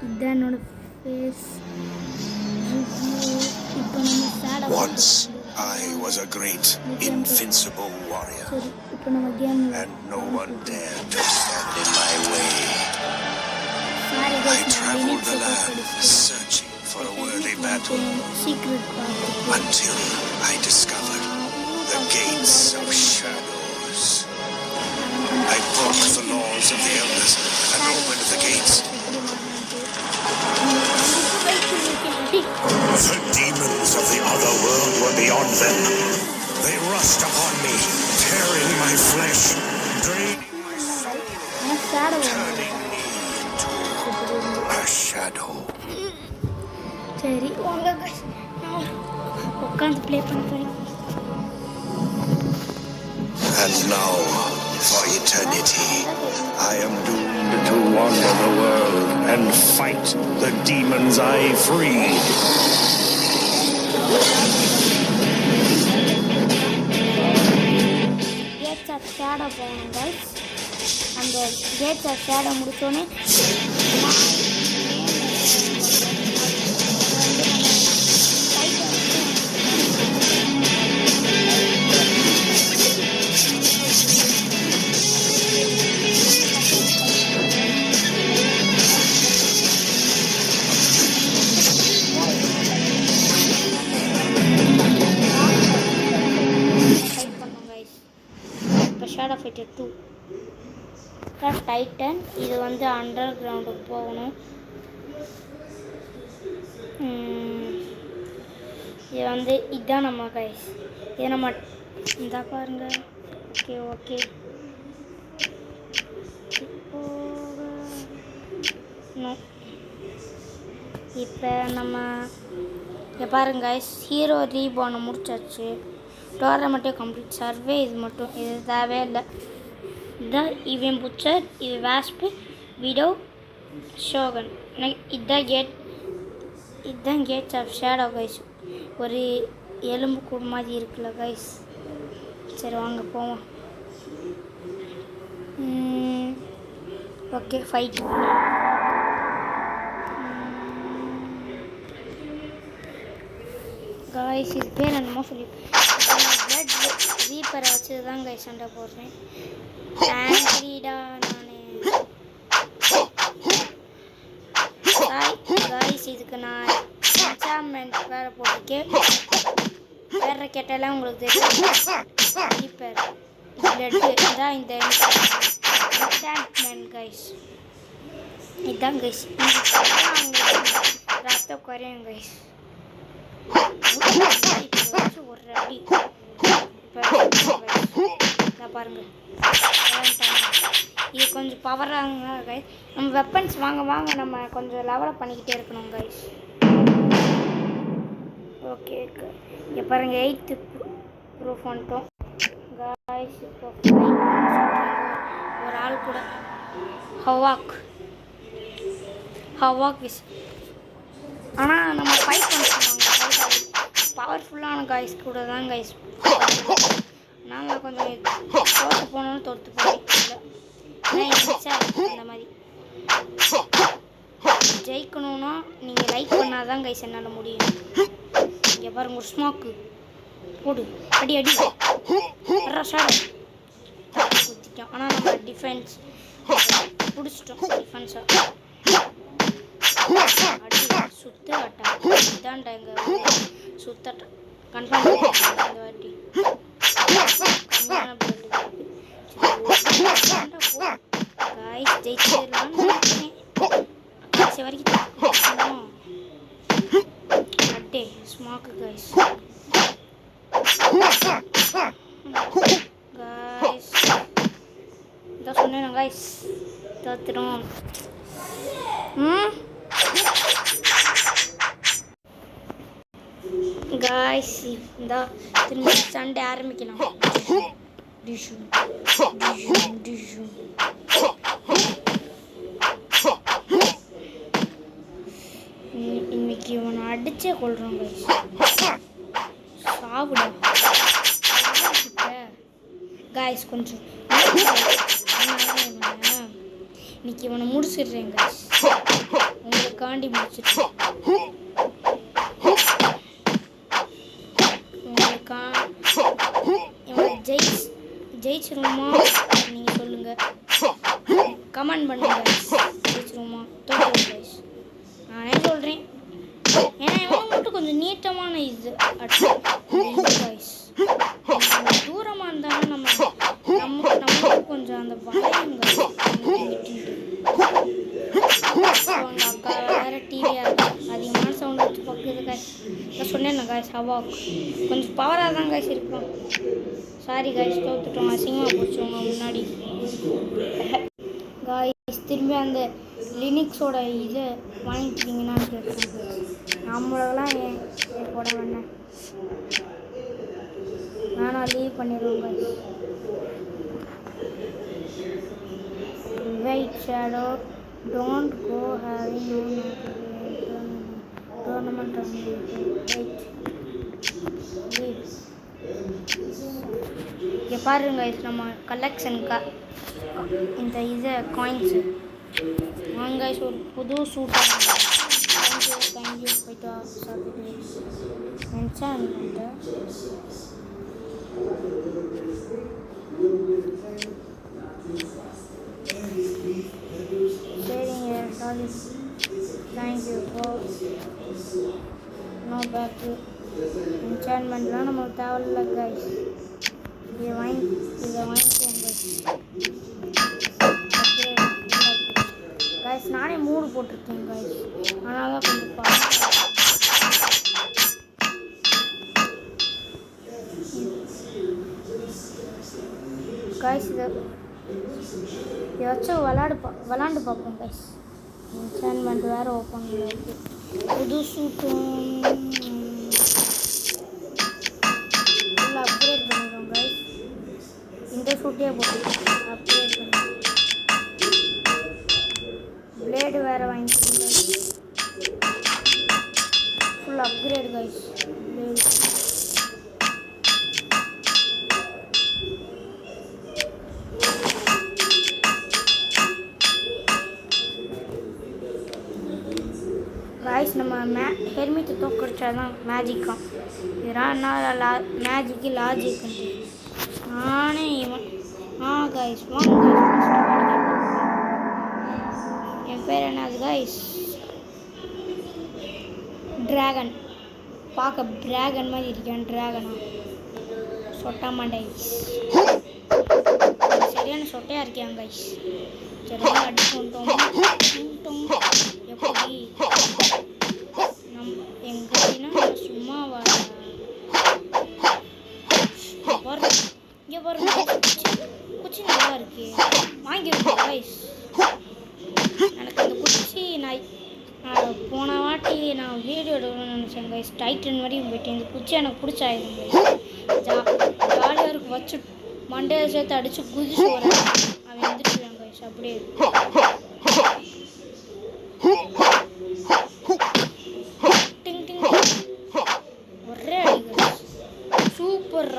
இதுதான் என்னோட face review. இப்போ நம்ம chat Once I was a great, invincible warrior, சரி இப்போ நம்ம game and no one dared to stand in my way. Sorry I traveled the land searching for a worthy battle secret பார்த்து until I discovered the gates of shadows. I broke the laws of the elders and opened the gates. The demons of the other world were beyond them. They rushed upon me, tearing my flesh, draining my soul, turning me into a shadow. சரி வாங்க உட்காந்து play பண்ண போறேன். And now, for eternity, I am doomed to wander the world and fight the demons I freed. Gates of shadow போகணும் guys. அந்த gates of shadow முடிச்சோடனே shadow fighter 2 titan. இது வந்து அண்டர் கிரவுண்டுக்கு போகணும். இது வந்து இதுதான் நம்ம கைஸ். இது நம்ம இந்த பாருங்க. ஓகே ஓகே இப்போ நம்ம இங்கே பாருங்க கைஸ், ஹீரோ ரீபானை முடிச்சாச்சு. டோர்னமெண்ட்டே கம்ப்ளீட். சர்வே இது மட்டும், இது தேவையே இல்லை. இதுதான் இவன் புச்சர், இது வாஸ்பு, விடோ, ஷோகன். இதுதான் கேட்ஸ் ஆஃப் ஷேடோ கைஸ். ஒரு எலும்பு கூடு மாதிரி இருக்குல்ல கைஸ். சரி வாங்க போவோம். Okay fight. கைஸ் இது பேர் என்னமோ சொல்லி பிளட் ரீப்பரை வச்சு தான் கைஸ் சண்டை போடுறேன். ஆங்கிரிடா நான் கைஸ் இதுக்கு நான் என்சான்மெண்ட் வேறு போட்டிருக்கேன். வேறு கேட்டாலாம் உங்களுக்கு தெரியும். ரீப்பர் பிளட்டு தான் இந்த என்சான்மெண்ட் கைஸ். இதுதான் கைஸ். ரத்த குறையும் கைஸ். ஒரு அடி பாருங்க. இது கொஞ்சம் பவராங்க கைஸ். நம்ம வெப்பன்ஸ் வாங்க நம்ம கொஞ்சம் லெவலப் பண்ணிக்கிட்டே இருக்கணும் கைஸ். ஓகே இங்கே பாருங்க 8th ப்ரூஃப் வந்துட்டோம் கைஸ். இப்போ ஒரு ஆள் கூட ஹவாக் விஸ். ஆனால் நம்ம ஃபைட் பண்ணுவாங்க பவர்ஃபுல்லான கைஸ் கூட தான் கைஸ். நாங்கள் கொஞ்சம் தோற்று போனோன்னு தோற்று போயில இந்த மாதிரி ஜெயிக்கணும்னா நீங்கள் லைக் பண்ணால் தான் கைஸ் என்னால் முடியும். இங்கே பாருங்க ஒரு ஸ்மோக்கு போடு, அடி அடி ஷேடோ குத்திட்டோம். ஆனால் நம்ம டிஃபென்ஸ் பிடிச்சிட்டோம். டிஃபென்ஸாக அடி சுத்து அட்டா இதான்டா எங்கள் சுத்தட்டா கன்ஃபார்ம் இந்த வாட்டி கம்மியான பிளட் காய்ஸ் ஜெயிச்சிடலான்னு நினைக்கிறேன். கடைசி வரைக்கும் அட்டே ஸ்மாக்கு காய்ஸ். காய்ஸ் இதான் சொன்னேன் காய்ஸ் தோத்துடும். காய்ஸ் இந்த திரும்பி சண்டே ஆரம்பிக்கலாம். இன்னைக்கு இவனை அடிச்சே கொள்றோம் கைஸ். சாப்பிட கைஸ் கொஞ்சம் இன்னைக்கு இவனை முடிச்சிடுறேன் கைஸ். உங்களுக்காண்டி முடிச்சிட்டு உங்களுக்கா இவனை ஜெயிச்சிருவோமா நீங்கள் சொல்லுங்கள், கமெண்ட் பண்ணுங்க. ஜெயிச்சிருவோமா தோற்றுவோம் கைஸ், நானே சொல்கிறேன். ஏன்னா இவன் மட்டும் கொஞ்சம் நீட்டமான இது கைஸ். தூரமாக இருந்தாலும் நம்ம கொஞ்சம் அந்த வளையுங்க. அவங்க அக்கா வேறு டிவியாக அதிகமான சவுண்ட் வச்சு பார்க்குறது கைஸ். நான் சொன்னேன் கைஸ், ஹவா கொஞ்சம் பவராக தான் கைஸ் இருக்கும். சாரி கைஸ், தோத்துட்டோம், அசிங்கமாக போச்சவங்க முன்னாடி. கைஸ் திரும்பி அந்த லினிக்ஸோட இதை வாங்கிக்கிட்டீங்கன்னான்னு கேட்குறேன். நம்மளெல்லாம் ஏன் போட வேணேன், நானும் லீவ் பண்ணிடுவோம் guys. Right shadow, don't go having no tournament on wait leave. இங்கே பாருங்க நம்ம கலெக்ஷனுக்கா இந்த இது காயின்ஸு வாங்க. ஒரு புது சூட்டாக தேங்க்யூ போய்ட்டு சாப்பிட்டு மென்ஷன் சரிங்க சாரி தேங்க்யூ நோ பேக்கு என்சான்மெண்ட்லாம் நம்மளுக்கு தேவையில்ல கைஸ். இதை வாங்கிக்கோங்க கைஸ். நானே 3 போட்டிருக்கேன் கைஸ், அதனால தான் கொஞ்சம் கைஸ் இதை வச்சு விளாண்டு பார்ப்போம் கைஸ். என்சான்மெண்ட் வேறு ஓப்பன் இருக்குது. புது சூட்டும் ஃபுல்லாக அப்கிரேட் பண்ணிடுவோம் கைஸ். இந்த சூட்டே போட்டு அப்கிரேட் பண்ணி பிளேடு வேறு வாங்கிக்கோங்க guys. Full upgrade guys. Blade guys, நம்ம ஹெர்மிட்டை தோக்கடிச்சா தான் மேஜிக்கா. இதெல்லாம் என்ன மேஜிக்கு லாஜிக்குன்ட்டு நானே இவன் கைஸ் வாங்க. என் பேர் என்னது கைஸ்? ட்ராகன். பார்க்க ட்ராகன் மாதிரி இருக்கேன். ட்ராகனா சொட்ட மாட்டேன் சரியான சொட்டையாக இருக்கேன் கைஸ். சரி அடிச்சு வந்துட்டோம். எப்படி எங்கன்னா சும்மா இங்கே பாருங்க குச்சி நல்லா இருக்கு, வாங்கிடுவோம் கைஸ். எனக்கு அந்த குச்சி நான் போன வாட்டி நான் வீடியோ எடுக்கணும்னு நினச்சேன் கைஸ். டைட்டன் வரையும் போயிட்டேன். இந்த குச்சி எனக்கு பிடிச்சாயிடும் கைஸ். ஜாலியாக இருக்கும். வச்சு மண்டையை சேர்த்து அடித்து குதிச்சு வரேன். அவன் எந்திரிச்சுவேன் கைஸ். அப்படியே ஒரே அடி சூப்பர்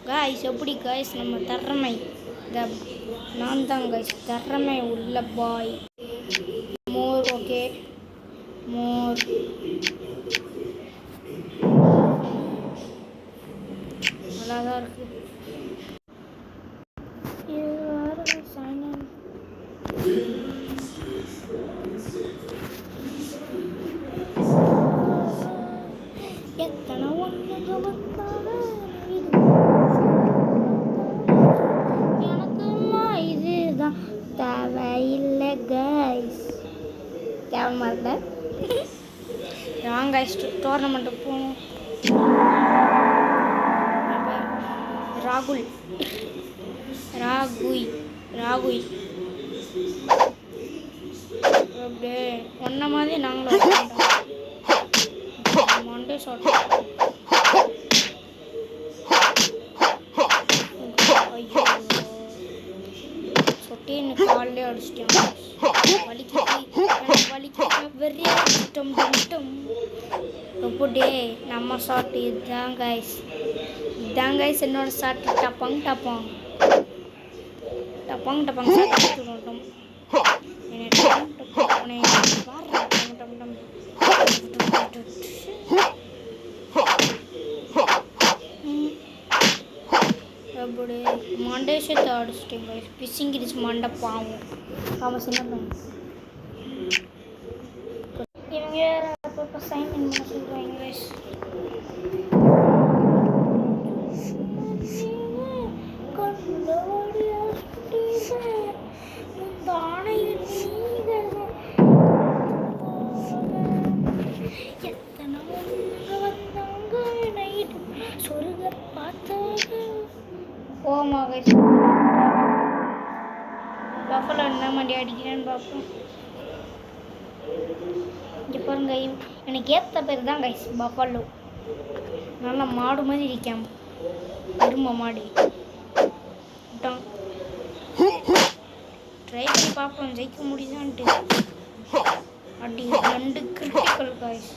கைஸ். எப்படி கைஸ் நம்ம திறமை நான் தான் கைஸ் திறமை உள்ள பாய். மோர் ஓகே மோர் நல்லாதான் இருக்கு. எத்தனை ஒன்று எனக்குமா இதுதான் தேவையில்லை கைஸ். தேவைமா இல்லை வாங்க கைஸ். டோர்னமெண்ட்டுக்கு போகணும். ராகுல் ராகுய் அப்படியே ஒன்றை மாதிரி நாங்களும் மண்டே ஷாட். ஐயோ சொட்டேன்னு காலிலே அடிச்சிட்டேன். வலிக்கு வெறியா டம் எப்படே நம்ம ஷாட். இதுதான் கைஸ் என்னோட ஷாட். டப்பாங் ஷாட் என்ன மண்டே சேர்த்து அடிச்சிட்டேன் கைஸ். பிசிங்கிடுச்சு மண்டை பாவம். அவன் சின்ன பையன். இவங்க அப்பப்போ சைன் பண்ண சொல்கிறாங்க கைஸ். போமா கைஸ். பஃபலோ என்ன மாதிரி அடிக்கிறேன்னு பார்ப்போம். இங்கே பாருங்க, எனக்கு ஏற்ற பேர் தான் கைஸ் பஃபலோ. நல்லா மாடு மாதிரி இருக்காம எருமை மாடு. ட்ரை பண்ணி பார்ப்போம் ஜெயிக்க முடியுதான்ட்டு. அடி 2 கிரிட்டிக்கல் கைஸ்.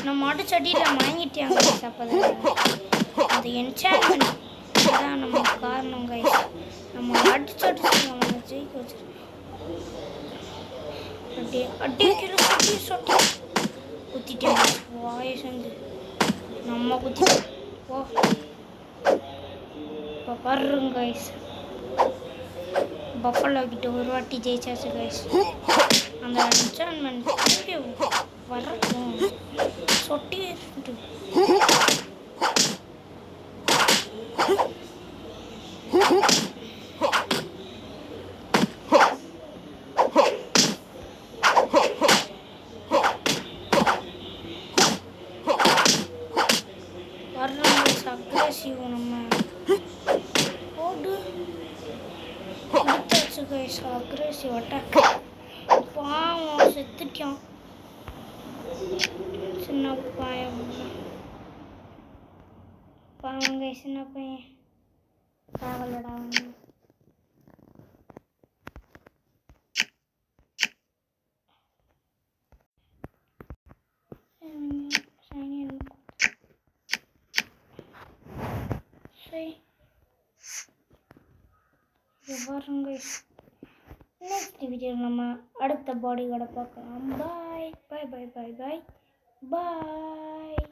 நம்ம அடிச்சடியில் வாங்கிட்டாங்க கைஸ். அப்போதான் அந்த என்சான்மெண்ட் தான் நம்ம காரணம் கைஸ். நம்ம அடிச்சு அவனை ஜெயிக்க வச்சிருக்கோம். அடிக்கிற சொட்டி குத்திட்டேன் வாயை செஞ்சு நம்ம குத்திட்டோம். ஓ இப்போ பாருங்க கைஸ், பஃபலோ கிட்ட ஒரு வாட்டி ஜெயிச்சாச்சு கைஸ். அந்த என்சான்மெண்ட் வரக்கும் சொட்டி அக்ரெசிவ். நம்ம போடு கொடுத்தாச்சு கைஸ். Aggressive attack. பாவம் செத்துட்டான் சின்ன பையன். பாவம் கைஸ், சின்ன பையன் காவலடா. நெக்ஸ்ட் வீடியோ நம்ம அடுத்த பாடி கார்டை பார்க்கலாம். பாய் பாய் பாய் பாய் பாய் பாய்.